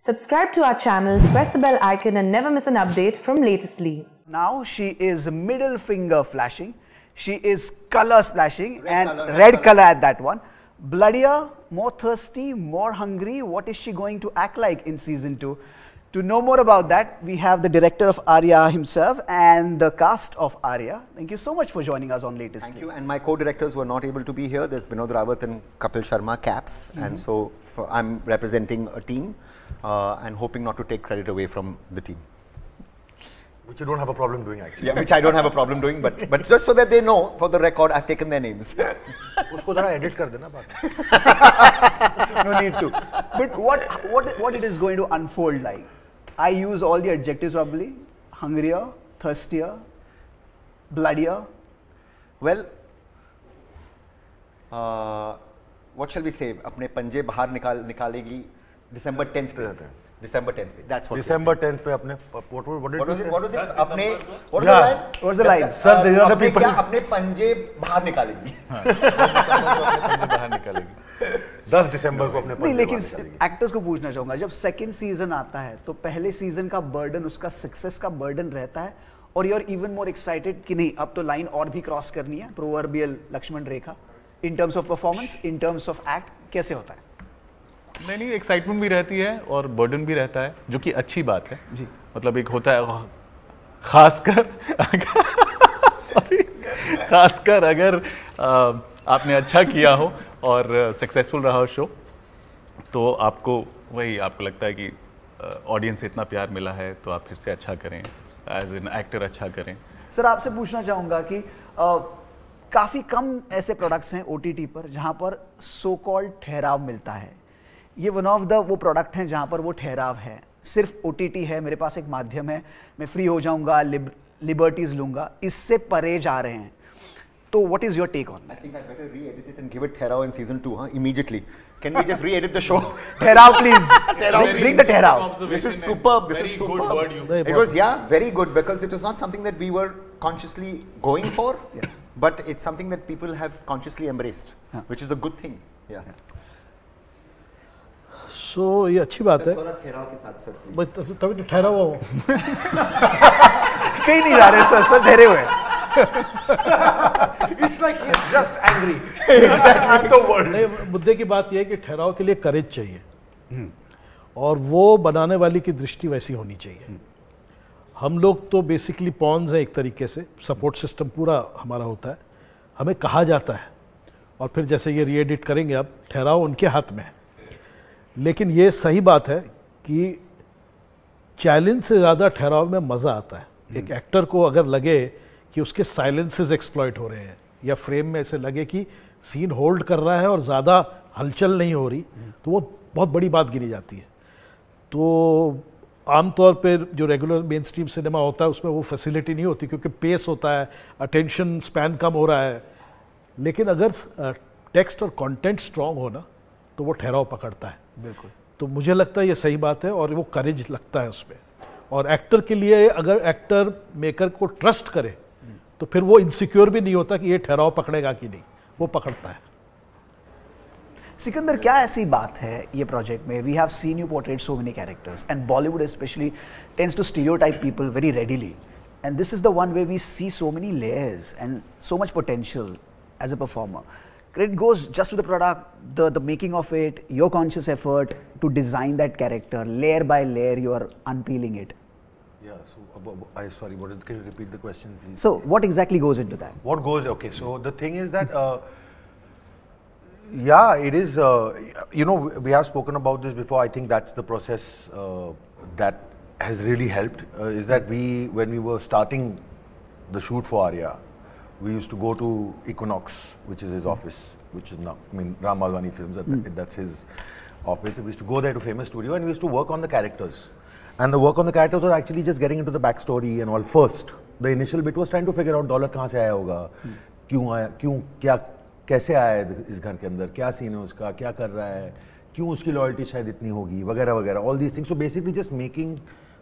Subscribe to our channel, press the bell icon and never miss an update from Latestly. Now she is middle finger flashing, she is color splashing red color at that one. Bloodier, more thirsty, more hungry. What is she going to act like in season 2? To know more about that, we have the director of Arya himself and the cast of Arya. Thank you so much for joining us on Latestly. Thank you. And my co-directors were not able to be here. There's Vinod Rawat and Kapil Sharma, Caps. And so I'm representing a team and hoping not to take credit away from the team. Which you don't have a problem doing, actually. Yeah, which I don't have a problem doing, but just so that they know, for the record, I've taken their names. उसको जरा edit कर देना बाद में. No need to. But what it is going to unfold like? I use all the adjectives probably. Hungrier, thirstier, bloodier. Well, what shall we say? अपने पंजे बाहर निकालेगी December 10th पे. December 10th पे. That's what. December 10th पे अपने what was it? What was it? अपने what was the line? What's the line? Sir, these are the अपने people. क्या अपने पंजे बाहर निकालेगी. 10 दिसंबर को अपने नहीं, लेकिन एक्टर्स को पूछना चाहूंगा, जब सेकंड सीजन आता है तो पहले सीजन का बर्डन, उसका सक्सेस का बर्डन रहता है और you are even more excited कि नहीं अब तो लाइन और भी क्रॉस करनी है, proverbial Lakshman Rekha, in terms of performance, in terms of act, कैसे होता है? नहीं, एक्साइटमेंट भी रहती है और बर्डन भी रहता है, जो कि अच्छी बात है जी. मतलब एक होता है खासकर अगर आपने अच्छा किया हो और सक्सेसफुल रहा हो शो, तो आपको लगता है कि ऑडियंस से इतना प्यार मिला है तो आप फिर से अच्छा करें, एज एन एक्टर अच्छा करें. सर, आपसे पूछना चाहूँगा कि काफ़ी कम ऐसे प्रोडक्ट्स हैं OTT पर जहाँ पर सो कॉल्ड ठहराव मिलता है. ये वन ऑफ द वो प्रोडक्ट हैं जहाँ पर वो ठहराव है. सिर्फ OTT है, मेरे पास एक माध्यम है, मैं फ्री हो जाऊँगा, लिबर्टीज लूँगा, इससे परे जा रहे हैं. तो what is your take on that? I think I better re-edit it and give it Therao in season 2, immediately. Can we just re-edit the show? Therao, please. Bring the Therao. This is superb. This is superb. It was, yeah, very good, because it was not something that we were consciously going for, but it's something that people have consciously embraced, which is a good thing. Yeah. So ये अच्छी बात है. थोड़ा ठहराव के साथ sir. बस तभी तो ठहरा हुआ हूँ. कहीं नहीं जा रहे सर ठहरे हुए हैं. It's like he's just angry. Exactly. The world. नहीं, मुद्दे की बात यह है कि ठहराव के लिए करेज चाहिए और वो बनाने वाली की दृष्टि वैसी होनी चाहिए. हम लोग तो बेसिकली पॉन्स हैं, एक तरीके से सपोर्ट सिस्टम पूरा हमारा होता है, हमें कहा जाता है और फिर जैसे ये रीएडिट करेंगे, अब ठहराव उनके हाथ में है. लेकिन ये सही बात है कि चैलेंज से ज़्यादा ठहराव में मज़ा आता है. एक एक्टर को अगर लगे कि उसके साइलेंसेस एक्सप्लॉइट हो रहे हैं या फ्रेम में ऐसे लगे कि सीन होल्ड कर रहा है और ज़्यादा हलचल नहीं हो रही, तो वो बहुत बड़ी बात गिनी जाती है. तो आमतौर पर जो रेगुलर मेन स्ट्रीम सिनेमा होता है उसमें वो फैसिलिटी नहीं होती, क्योंकि पेस होता है, अटेंशन स्पैन कम हो रहा है. लेकिन अगर टेक्स्ट और कंटेंट स्ट्रांग हो ना, तो वो ठहराव पकड़ता है. बिल्कुल. तो मुझे लगता है ये सही बात है और वो करेज लगता है उसमें. और एक्टर के लिए, अगर एक्टर मेकर को ट्रस्ट करे तो फिर वो इनसिक्योर भी नहीं होता कि ये ठहराव पकड़ेगा कि नहीं, वो पकड़ता है. सिकंदर, क्या ऐसी बात है ये प्रोजेक्ट में? We have seen you portrait so many characters and Bollywood specially tends to stereotype people very readily, and this is the one way we see so many layers and so much potential as a performer. Credit goes just to the product, the making of it, your conscious effort to design that character, layer by layer you are unpeeling it. Yeah, so sorry, can you repeat the question, please? So what exactly goes into that? What goes, okay, so the thing is that, yeah, it is, you know, we have spoken about this before. I think that's the process that has really helped, is that when we were starting the shoot for Arya, we used to go to Equinox, which is his office, which is now, I mean, Ram Malwani Films, that's his office. We used to go there to Famous Studio and we used to work on the characters. And the work on the characters was actually just getting into the backstory and all first. The initial bit was trying to figure out दौलत कहाँ से आया होगा, क्यों आया, क्या कैसे आया है इस घर के अंदर, क्या सीन है उसका, क्या कर रहा है, क्यों उसकी लॉयल्टी शायद इतनी होगी, वगैरह वगैरह, all these things. So basically just making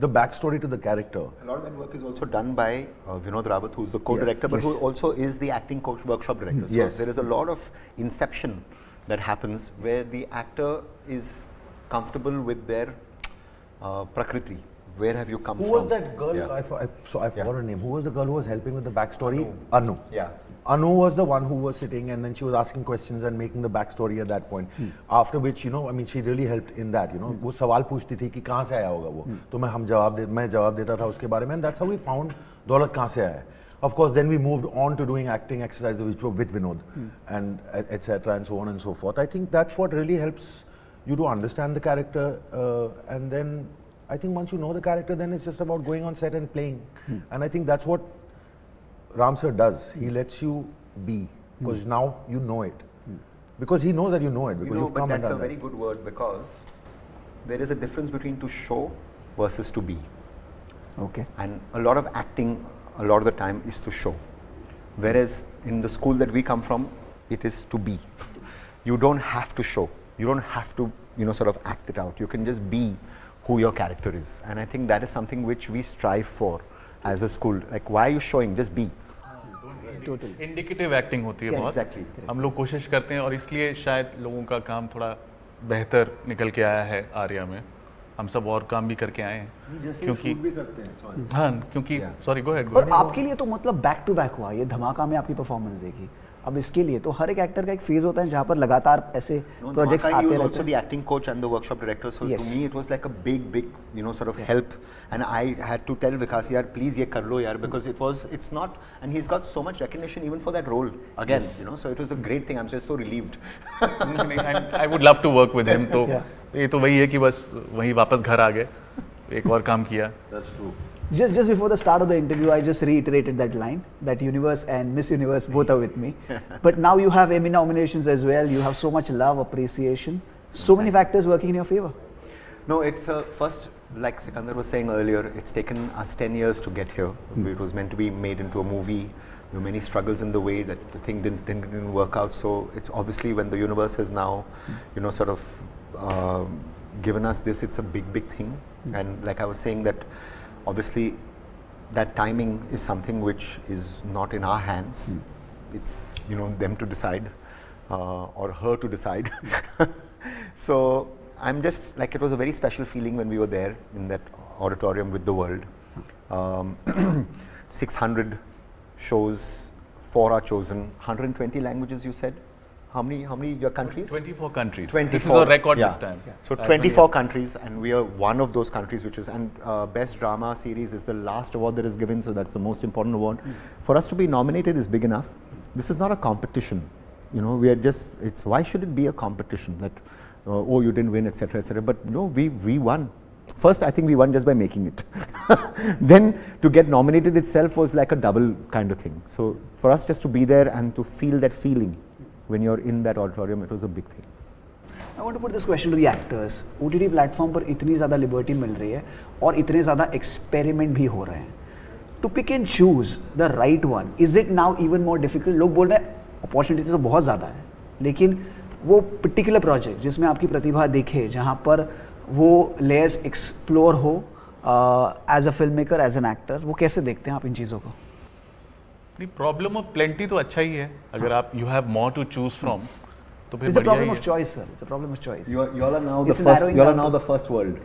the backstory to the character. A lot of that work is also done by Vinod Rawat, who's the co-director, but who also is the acting coach workshop director. So there is a lot of inception that happens where the actor is comfortable with their Prakriti, where have you come Who from? was that girl? Yeah. I forgot her name. Who was the girl who was helping with the backstory? Anu. Yeah. Anu was the one who was sitting and then she was asking questions and making the backstory at that point. After which, you know, I mean, she really helped in that, you know. वो सवाल पूछती थी कि कहाँ से आया होगा वो, तो मैं जवाब देता था उसके बारे में, and that's how we found दौलत कहाँ से आया है. Of course, then we moved on to doing acting exercises which were with Vinod and etc. and so on and so forth. I think that's what really helps you to understand the character, and then I think once you know the character, then it's just about going on set and playing. And I think that's what Ram sir does. He lets you be, because now you know it. Because he knows that you know it. Because You know, you've but come and that's a done very that. good word, because there is a difference between to show versus to be. Okay. And a lot of acting, a lot of the time, is to show. Whereas in the school that we come from, it is to be. You don't have to show. You don't have to, you know, sort of act it out. You can just be who your character is. And I think that is something which we strive for as a school. Like, why are you showing? Just be. Totally. Indicative acting होती है Yeah, बहुत. exactly. हम लोग कोशिश करते हैं और इसलिए शायद लोगों का काम थोड़ा बेहतर निकल के आया है आर्या में. हम सब और काम भी करके आए हैं क्योंकि हाँ क्योंकि सॉरी गो अहेड. और आपके लिए तो मतलब बैक टू बैक हुआ ये धमाका में आपकी परफॉर्मेंस देखी. अब इसके लिए तो हर एक एक्टर का एक फेज होता है जहाँ पर लगातार ऐसे प्रोजेक्ट्स He आते was रहते also the acting coach and the workshop director. So Yes. to me, it was like a big, you know, sort of help. And I had to tell Vikas, yaar, please ye kar lo, yaar, because it's not, and he's got so much recognition even for that role again, you know. So it was a great thing. I'm just so relieved. I would love to work with him. तो ये तो वही है कि बस वही वापस घर आ गए, एक और काम किया. That's true. Just before the start of the interview, I just reiterated that line, that Universe and Miss Universe both are with me. But now you have Emmy nominations as well. You have so much love, appreciation, so many factors working in your favor. No, it's first, like Sikandar was saying earlier, it's taken us 10 years to get here. It was meant to be made into a movie. There were many struggles in the way that the thing didn't work out. So it's obviously when the universe has now, you know, sort of given us this, it's a big thing. And like I was saying, that obviously that timing is something which is not in our hands. It's, you know, them to decide or her to decide. So I'm just like, it was a very special feeling when we were there in that auditorium with the world. 600 shows, 4 are chosen, 120 languages you said? How many your countries? 24 countries. 24. This is a record Yeah. this time. So As 24 many- countries, and we are one of those countries, which is, and Best Drama Series is the last award that is given, so that's the most important award. For us to be nominated is big enough. This is not a competition. You know, we are just, it's, why should it be a competition that, oh, you didn't win, etc., etc. But no, we won. First, I think we won just by making it. Then to get nominated itself was like a double kind of thing. So for us just to be there and to feel that feeling when you're in that auditorium, it was a big thing. I want to put this question to the actors. OTT platform पर इतनी ज़्यादा liberty मिल रही है और इतने ज़्यादा experiment भी हो रहे हैं. To pick and choose the right one, is it now even more difficult? लोग बोल रहे हैं opportunity तो बहुत ज़्यादा है, लेकिन वो particular project जिसमें आपकी प्रतिभा दिखे, जहाँ पर वो layers explore हो as a filmmaker, as an actor, वो कैसे देखते हैं आप इन चीज़ों को? The problem of plenty तो अच्छा ही है. अगर आप you have more to choose from, तो फिर It's a बढ़िया problem ही of है. choice, sir. It's a problem of choice. You all are now It's narrowing down to- the first world.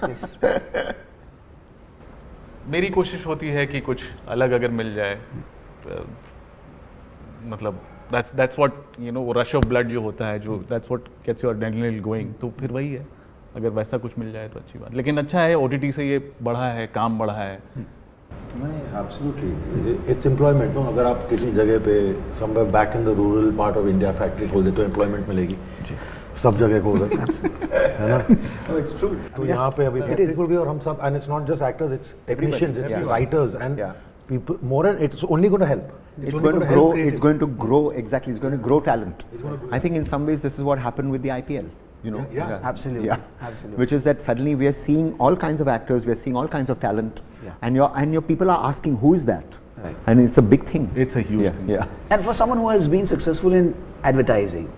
Yes. मेरी कोशिश होती है कि कुछ अलग अगर मिल जाए, मतलब that's what you know, rush of blood जो होता है, जो that's what gets your adrenaline going, तो फिर वही है. अगर वैसा कुछ मिल जाए तो अच्छी बात. लेकिन अच्छा है OTT से ये बढ़ा है, काम बढ़ा है. नहीं, absolutely. It's employment. No, अगर आप किसी जगह पे somewhere back in the rural part of India factory खोल दे तो employment मिलेगी. सब जगह को उधर, है ना? No, it's true. तो यहाँ पे अभी factory खोल गई और हम सब, and it's not just actors, it's technicians, it's Yeah. writers and Yeah. people. More and it's only going to help. It's only going to help grow. creative. It's going to grow. Exactly. It's going to grow talent. I think in some ways this is what happened with the IPL. You know. Yeah. Absolutely. Yeah. Absolutely. Which is that suddenly we are seeing all kinds of actors. We are seeing all kinds of talent. Yeah. And your people are asking, who is that? Right. And it's a big thing. It's a huge Yeah. thing. Yeah. And for someone who has been successful in advertising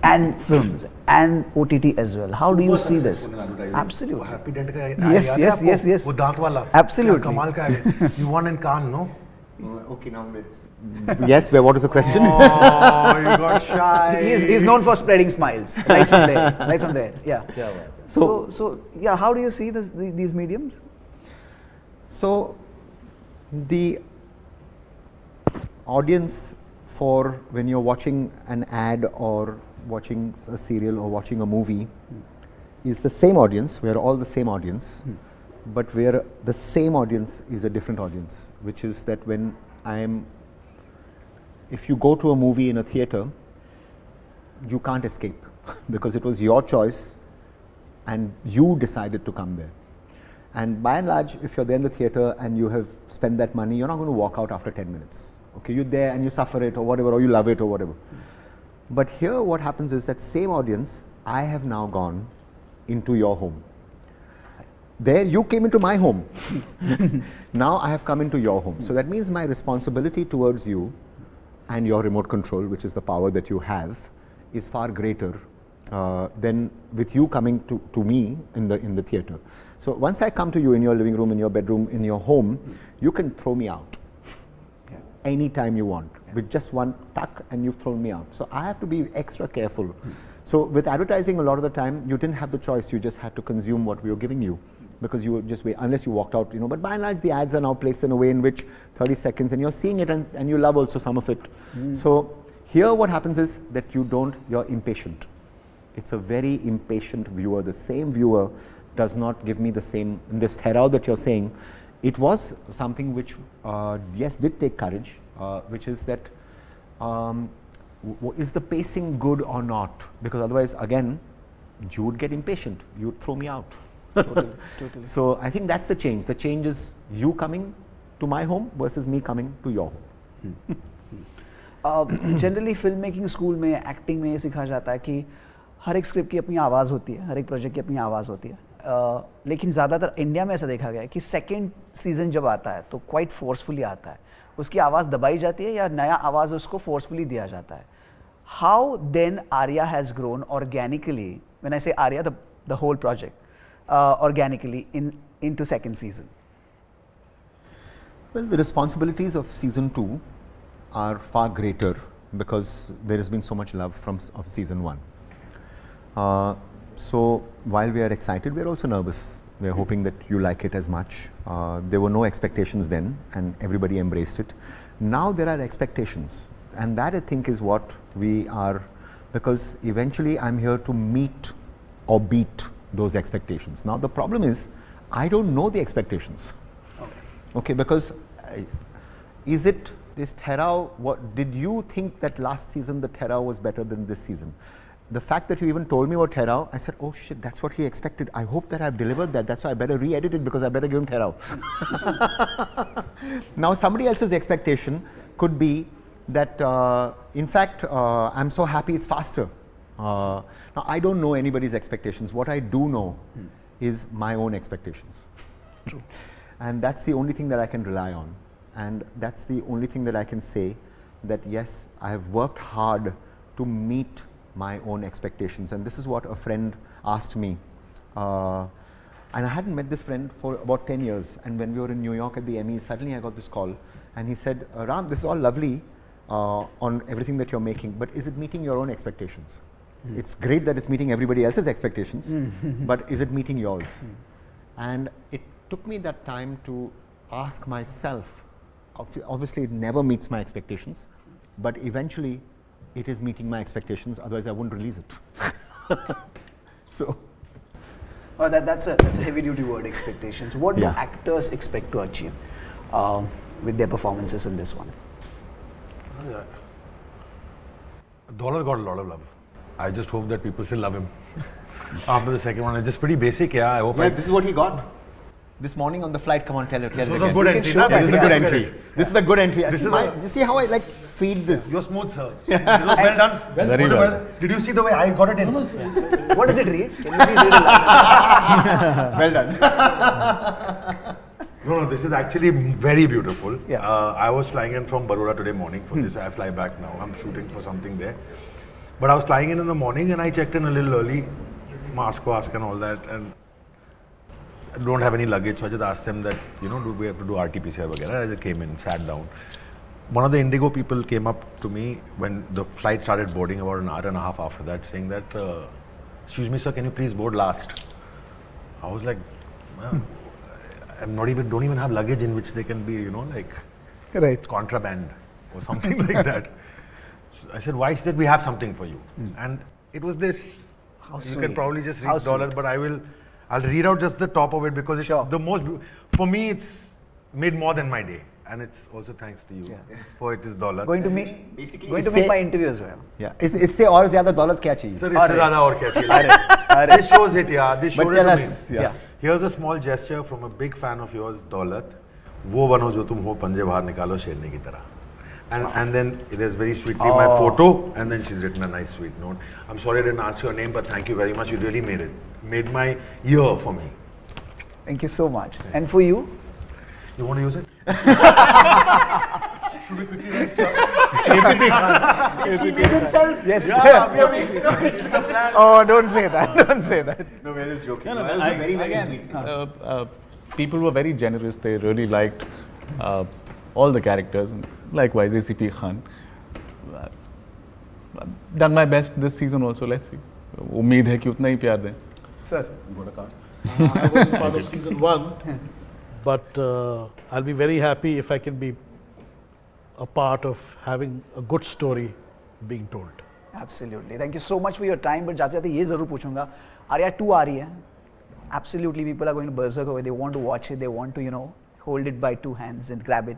and films and OTT as well, how do you see this? Absolutely. Happy Dent का Yes, याद है yes, आपको? yes, yes. वो दांत वाला. Absolutely. क्या कमाल का है. You won in Cannes, no? Okay, now let's. Yes, what is the question? Oh, you got shy. He's known for spreading smiles right from there. Right from there. Yeah. So yeah, how do you see these mediums? So, the audience for when you're watching an ad or watching a serial or watching a movie is the same audience. We are all the same audience, but where the same audience is a different audience, which is that when if you go to a movie in a theater, you can't escape because it was your choice and you decided to come there. And by and large, if you're there in the theater and you have spent that money, you're not going to walk out after 10 minutes. Okay, you're there and you suffer it or whatever, or you love it or whatever. But here what happens is that same audience, I have now gone into your home. There you came into my home. Now I have come into your home. So that means my responsibility towards you and your remote control, which is the power that you have, is far greater than with you coming to me in the theater. So once I come to you in your living room, in your bedroom, in your home, you can throw me out anytime you want with just one tuck, and you've thrown me out. So I have to be extra careful. So with advertising, a lot of the time you didn't have the choice. You just had to consume what we were giving you, because you would just wait unless you walked out, But by and large, the ads are now placed in a way in which 30 seconds, and you're seeing it, and you love also some of it. So here, what happens is that you're impatient. It's a very impatient viewer. The same viewer does not give me the same. In this Therao that you're saying, it was something which, yes, did take courage, which is that is the pacing good or not? Because otherwise, again, you would get impatient. You would throw me out. Totally. So I think that's the change. The change is you coming to my home versus me coming to your home. Generally film making school में acting में ये सिखाया जाता है कि हर एक script की अपनी आवाज़ होती है, हर एक प्रोजेक्ट की अपनी आवाज़ होती है, लेकिन ज़्यादातर इंडिया में ऐसा देखा गया है कि सेकंड सीजन जब आता है तो क्वाइट फोर्सफुली आता है, उसकी आवाज़ दबाई जाती है या नया आवाज़ उसको फोर्सफुली दिया जाता है. How then Arya has grown organically, when I say Arya the whole project, organically into second season? Well, the responsibilities of season 2 are far greater because there has been so much love of season 1. So while we are excited, we are also nervous. We are hoping that you like it as much. There were no expectations then, and everybody embraced it. Now there are expectations, and that I think is what we are, because eventually I'm here to meet or beat those expectations. Now the problem is, I don't know the expectations. Okay, because is it this Therao? What did you think that last season the Therao was better than this season? The fact that you even told me about Therao, I said, oh shit, that's what he expected. I hope that I've delivered that. That's why I better re-edit it, because I better give him Therao. Now somebody else's expectation could be that, in fact, I'm so happy it's faster. Now I don't know anybody's expectations. What I do know is my own expectations. True. And that's the only thing that I can rely on. And that's the only thing that I can say, that yes, I have worked hard to meet my own expectations. And this is what a friend asked me. And I hadn't met this friend for about 10 years. And when we were in New York at the Emmys, suddenly I got this call. And he said, Ram, this is all lovely on everything that you're making, but is it meeting your own expectations? It's great that it's meeting everybody else's expectations, but is it meeting yours? And it took me that time to ask myself, obviously it never meets my expectations, but eventually it is meeting my expectations, otherwise I wouldn't release it. So. Oh, that's a heavy duty word, expectations. What do actors expect to achieve with their performances in this one? Dollar got a lot of love. I just hope that people still love him after the second one. It's just pretty basic, yeah. I hope. Yeah, this is what he got this morning on the flight. Come on, tell it. This was a good entry. This is a good entry. This is a good entry. You see how I like feed this? You're smooth, sir. Well done. Very well. Did you see the way I got it in? What does it read? Can you please read it aloud? Well done. No, this is actually very beautiful. Yeah. I was flying in from Baroda today morning for this. I fly back now. I'm shooting for something there. But I was flying in the morning and I checked in a little early, mask and all that. And don't have any luggage, so I just asked them that, you know, do we have to do RT-PCR वगैरह? I just came in, sat down. One of the Indigo people came up to me when the flight started boarding about an hour and a half after that, saying that, excuse me, sir, can you please board last? I was like, I'm not even, don't even have luggage in which they can be, you know, like Right. contraband or something like that. So I said, why? She said, we have something for you. And it was this. You sweet. can probably just How read dollars, sweet. but I'll read out just the top of it because it's Sure. the most, for me, it's made more than my day. And it's also thanks to you for it is dollar. Going to make Basically, going to इससे- make my interview as well. Yeah. इससे और ज़्यादा दौलत क्या चाहिए? Sir, इससे ज़्यादा और क्या चाहिए? This shows it, yeah. This But showed tell it us, to me. yeah. Here's a small gesture from a big fan of yours, Daulat. वो बनो जो तुम हो, पंजे बाहर निकालो शेरनी की तरह. And then it is very sweetly my photo, and then she's written a nice sweet note. I'm sorry I didn't ask your name, but thank you very much. You really made it. Made my year for me. Thank you so much. And for you? You want to use it? Yes. Oh, don't say that. Don't say that. No, we're just joking. No, no, That was I, a very, very again, sweet. people were very generous. They really liked all the characters. Likewise, ACP Khan. I've done my best this season also. Let's see. उम्मीद है कि उतना ही प्यार दें. Sir. I wasn't part of season 1, but I'll be very happy if I can be a part of having a good story being told. Absolutely. Thank you so much for your time. But जाते जाते ये ज़रूर पूछूंगा. आर्या 2 आ रही है. Absolutely, people are going to berserk over. They want to watch it. They want to, you know, hold it by 2 hands and grab it.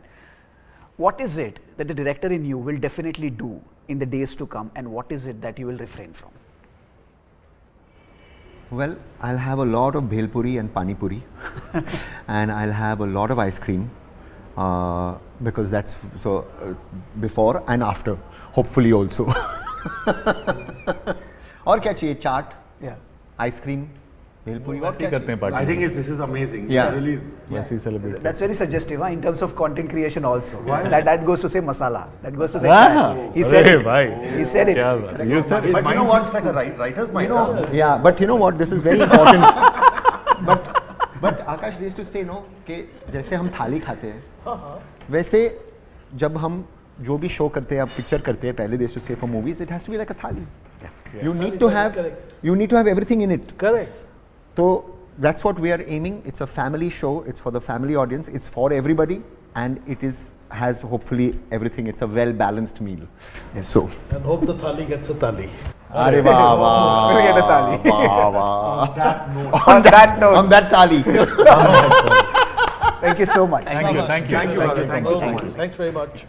What is it that the director in you will definitely do in the days to come, and what is it that you will refrain from? Well, I'll have a lot of bhel puri and pani puri, and I'll have a lot of ice cream, because that's so before and after, hopefully also. और क्या चाहिए? चाट, Yeah. ice cream, bhel puri. और वैसे ही क्या करते हैं I party. think this is amazing. Yeah. Really, वैसे ही celebrate. That's very suggestive, in terms of content creation also. That goes to say masala. That goes to say. Ah, He said अरे it. भाई. He said it. क्या बात? You said it. But you know what? It's like a writer's mind. You know, yeah, but you know what? This is very important. but Akash used to say no कि जैसे हम थाली खाते हैं, वैसे जब हम जो भी शो करते हैं या पिक्चर करते हैं, पहले they used to say for movies it has to be like a thali. You need to have everything in it. Correct. So that's what we are aiming. It's a family show. It's for the family audience. It's for everybody, and it has hopefully everything. It's a well balanced meal. So. And hope the thali gets a thali. अरे वाह वाह We'll get a thali. वाह वाह On that note. On that note, on that thali. thank you so much. Thank you. Thank you. Thank you, brother. so Thank much. you so much. Thanks very much.